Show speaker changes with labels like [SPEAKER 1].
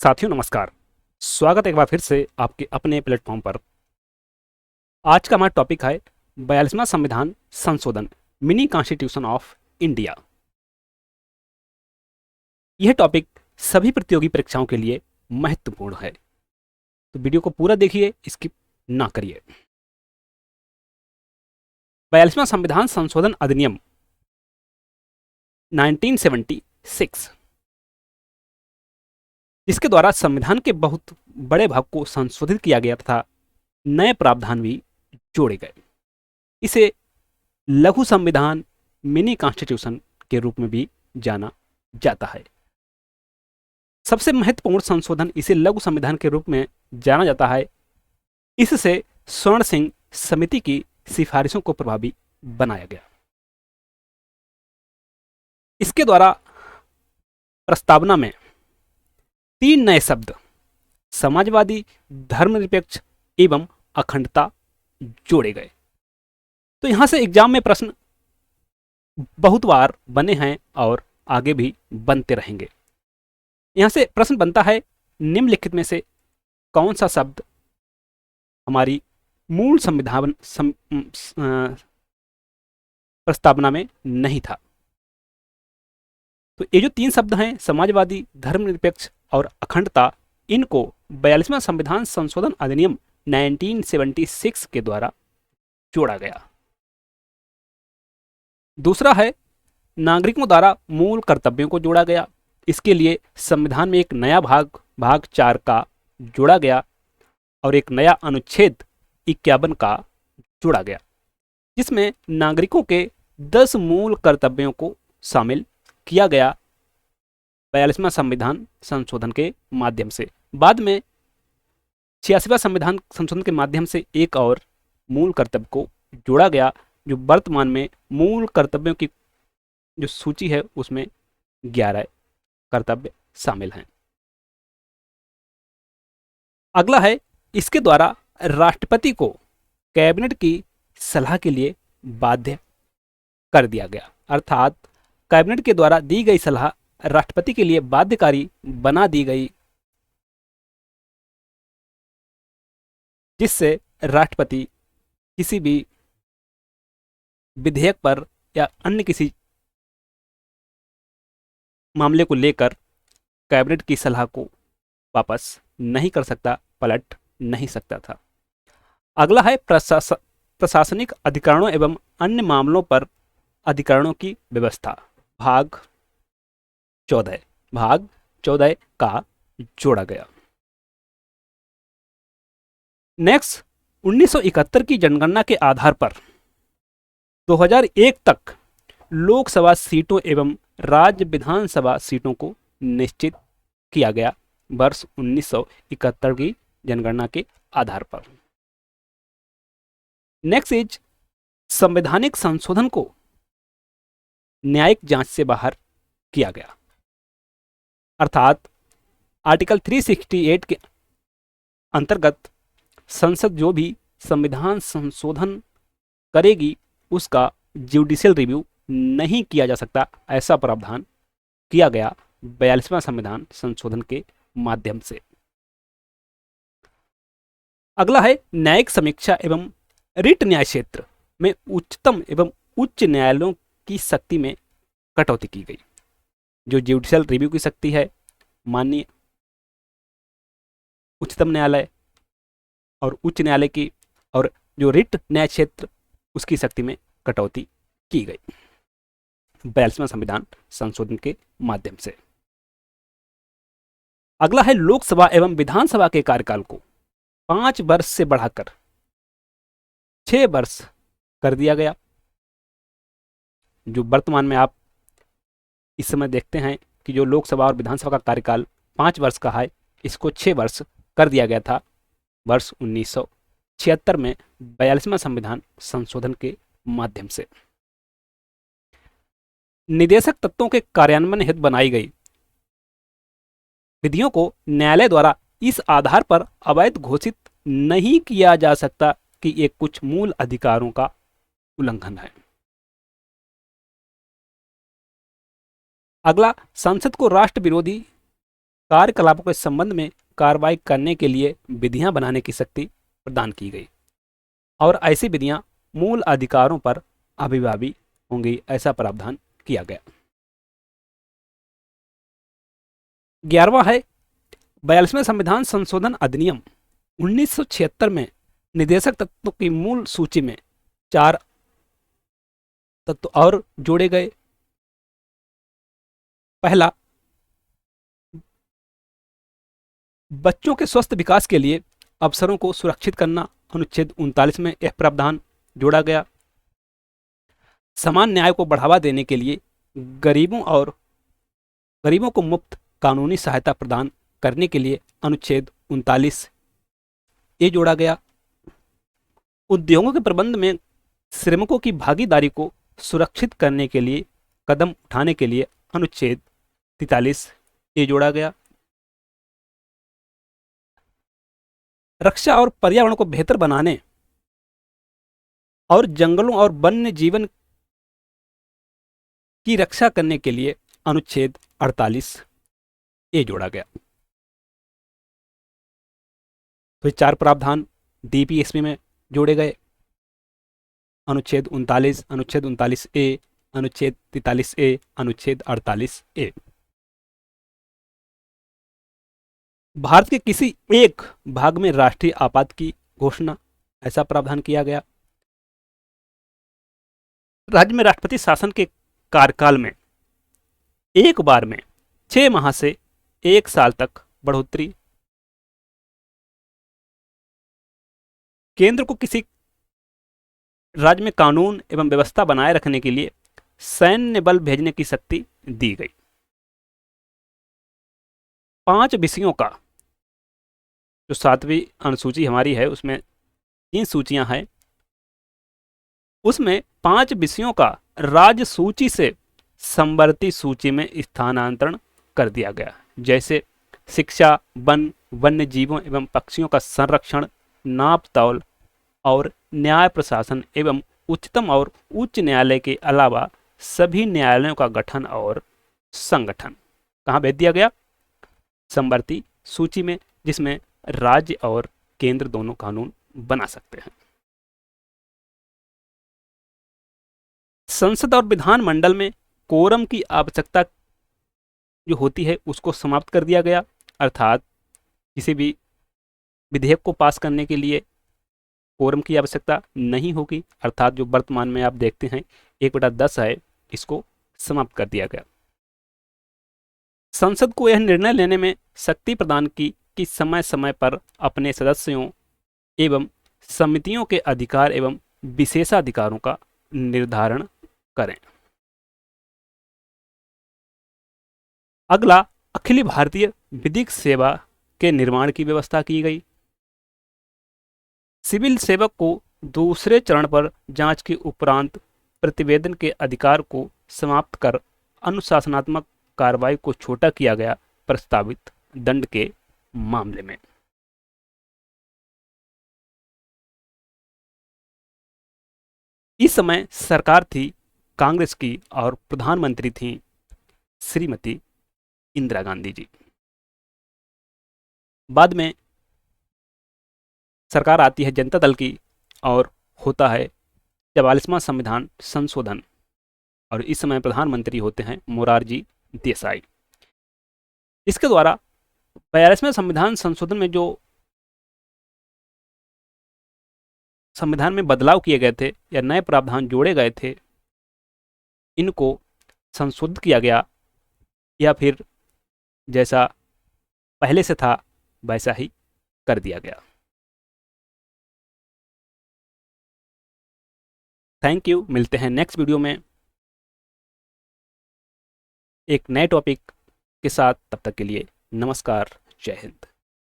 [SPEAKER 1] साथियों नमस्कार। स्वागत है एक बार फिर से आपके अपने प्लेटफॉर्म पर। आज का हमारा टॉपिक है 42वां संविधान संशोधन, मिनी कॉन्स्टिट्यूशन ऑफ इंडिया। यह टॉपिक सभी प्रतियोगी परीक्षाओं के लिए महत्वपूर्ण है, तो वीडियो को पूरा देखिए, स्किप ना करिए। 42वां संविधान संशोधन अधिनियम 1976, जिसके द्वारा संविधान के बहुत बड़े भाग को संशोधित किया गया तथा नए प्रावधान भी जोड़े गए। इसे लघु संविधान, मिनी कॉन्स्टिट्यूशन के रूप में भी जाना जाता है। सबसे महत्वपूर्ण संशोधन इसे लघु संविधान के रूप में जाना जाता है। इससे स्वर्ण सिंह समिति की सिफारिशों को प्रभावी बनाया गया। इसके द्वारा प्रस्तावना में 3 नए शब्द समाजवादी, धर्मनिरपेक्ष एवं अखंडता जोड़े गए। तो यहां से एग्जाम में प्रश्न बहुत बार बने हैं और आगे भी बनते रहेंगे। यहां से प्रश्न बनता है, निम्नलिखित में से कौन सा शब्द हमारी मूल संविधान प्रस्तावना में नहीं था। तो ये जो 3 शब्द हैं, समाजवादी, धर्मनिरपेक्ष और अखंडता, इनको 42वां संविधान संशोधन अधिनियम 1976 के द्वारा जोड़ा गया। दूसरा है, नागरिकों द्वारा मूल कर्तव्यों को जोड़ा गया। इसके लिए संविधान में एक नया भाग 4 का जोड़ा गया और एक नया अनुच्छेद 51 का जोड़ा गया, जिसमें नागरिकों के 10 मूल कर्तव्यों को शामिल किया गया 42वां संविधान संशोधन के माध्यम से। बाद में 86वां संविधान संशोधन के माध्यम से एक और मूल कर्तव्य को जोड़ा गया, जो वर्तमान में मूल कर्तव्यों की जो सूची है उसमें 11 कर्तव्य शामिल हैं। अगला है, इसके द्वारा राष्ट्रपति को कैबिनेट की सलाह के लिए बाध्य कर दिया गया, अर्थात कैबिनेट के द्वारा दी गई सलाह राष्ट्रपति के लिए बाध्यकारी बना दी गई, जिससे राष्ट्रपति किसी भी विधेयक पर या अन्य किसी मामले को लेकर कैबिनेट की सलाह को वापस नहीं कर सकता, पलट नहीं सकता था। अगला है, प्रशासनिक अधिकरणों एवं अन्य मामलों पर अधिकरणों की व्यवस्था, भाग 14 का जोड़ा गया। नेक्स्ट, 1971 की जनगणना के आधार पर 2001 तक लोकसभा सीटों एवं राज्य विधानसभा सीटों को निश्चित किया गया, वर्ष 1971 की जनगणना के आधार पर। नेक्स्ट इज, संवैधानिक संशोधन को न्यायिक जांच से बाहर किया गया, अर्थात आर्टिकल 368 के अंतर्गत संसद जो भी संविधान संशोधन करेगी उसका जुडिशियल रिव्यू नहीं किया जा सकता, ऐसा प्रावधान किया गया 42वां संविधान संशोधन के माध्यम से। अगला है, न्यायिक समीक्षा एवं रिट न्याय क्षेत्र में उच्चतम एवं उच्च न्यायालयों की शक्ति में कटौती की गई। जो जुडिशियल रिव्यू की शक्ति है, माननीय उच्चतम न्यायालय और उच्च न्यायालय की, और जो रिट न्याय क्षेत्र उसकी शक्ति में कटौती की गई 42वां संविधान संशोधन के माध्यम से। अगला है, लोकसभा एवं विधानसभा के कार्यकाल को 5 वर्ष से बढ़ाकर 6 वर्ष कर दिया गया। जो वर्तमान में आप इस समय देखते हैं कि जो लोकसभा और विधानसभा का कार्यकाल 5 वर्ष का है, इसको 6 वर्ष कर दिया गया था वर्ष 1976 में 42वां संविधान संशोधन के माध्यम से। निदेशक तत्वों के कार्यान्वयन हेतु बनाई गई विधियों को न्यायालय द्वारा इस आधार पर अवैध घोषित नहीं किया जा सकता कि ये कुछ मूल अधिकारों का उल्लंघन है। अगला, संसद को राष्ट्र विरोधी कार्यकलापों के संबंध में कार्रवाई करने के लिए विधियां बनाने की शक्ति प्रदान की गई और ऐसी विधियां मूल अधिकारों पर अभिभावी होंगी, ऐसा प्रावधान किया गया। 11वां है 42वें संविधान संशोधन अधिनियम। 1976 में निर्देशक तत्वों की मूल सूची में 4 तत्व और जोड़े गए। पहला, बच्चों के स्वस्थ विकास के लिए अवसरों को सुरक्षित करना। अनुच्छेद 39 में यह प्रावधान जोड़ा गया। समान न्याय को बढ़ावा देने के लिए गरीबों को मुफ्त कानूनी सहायता प्रदान करने के लिए अनुच्छेद 39 ये जोड़ा गया। उद्योगों के प्रबंध में श्रमिकों की भागीदारी को सुरक्षित करने के लिए कदम उठाने के लिए अनुच्छेद 43 ये जोड़ा गया। रक्षा और पर्यावरण को बेहतर बनाने और जंगलों और वन्य जीवन की रक्षा करने के लिए अनुच्छेद 48 ये जोड़ा गया। तो 4 प्रावधान डीपीएसपी में जोड़े गए। अनुच्छेद 39, अनुच्छेद 39A, अनुच्छेद 43A, अनुच्छेद 48A। भारत के किसी एक भाग में राष्ट्रीय आपात की घोषणा, ऐसा प्रावधान किया गया। राज्य में राष्ट्रपति शासन के कार्यकाल में एक बार में 6 माह से 1 साल तक बढ़ोतरी। केंद्र को किसी राज्य में कानून एवं व्यवस्था बनाए रखने के लिए सैन्य बल भेजने की शक्ति दी गई। 5 विषयों का जो 7वीं अनुसूची हमारी है उसमें 3 सूचियां हैं, उसमें 5 विषयों का राज्य सूची से समवर्ती सूची में स्थानांतरण कर दिया गया, जैसे शिक्षा, वन, वन्य जीवों एवं पक्षियों का संरक्षण, नाप तौल और न्याय प्रशासन एवं उच्चतम और उच्च न्यायालय के अलावा सभी न्यायालयों का गठन और संगठन कहाँ भेज दिया गया? समवर्ती सूची में, जिसमें राज्य और केंद्र दोनों कानून बना सकते हैं। संसद और विधानमंडल में कोरम की आवश्यकता जो होती है उसको समाप्त कर दिया गया, अर्थात किसी भी विधेयक को पास करने के लिए कोरम की आवश्यकता नहीं होगी, अर्थात जो वर्तमान में आप देखते हैं 1/10 है, इसको समाप्त कर दिया गया। संसद को यह निर्णय लेने में शक्ति प्रदान की कि समय समय पर अपने सदस्यों एवं समितियों के अधिकार एवं विशेषाधिकारों का निर्धारण करें। अगला, अखिल भारतीय विधिक सेवा के निर्माण की व्यवस्था की गई। सिविल सेवक को दूसरे चरण पर जांच के उपरांत प्रतिवेदन के अधिकार को समाप्त कर अनुशासनात्मक कार्रवाई को छोटा किया गया, प्रस्तावित दंड के मामले में। इस समय सरकार थी कांग्रेस की और प्रधानमंत्री थी श्रीमती इंदिरा गांधी जी। बाद में सरकार आती है जनता दल की और होता है 44वां संविधान संशोधन, और इस समय प्रधानमंत्री होते हैं मोरारजी देसाई। इसके द्वारा 42वें संविधान संशोधन में जो संविधान में बदलाव किए गए थे या नए प्रावधान जोड़े गए थे, इनको संशोधित किया गया या फिर जैसा पहले से था वैसा ही कर दिया गया। Thank you. मिलते हैं नेक्स्ट वीडियो में एक नए टॉपिक के साथ। तब तक के लिए नमस्कार, जय हिंद।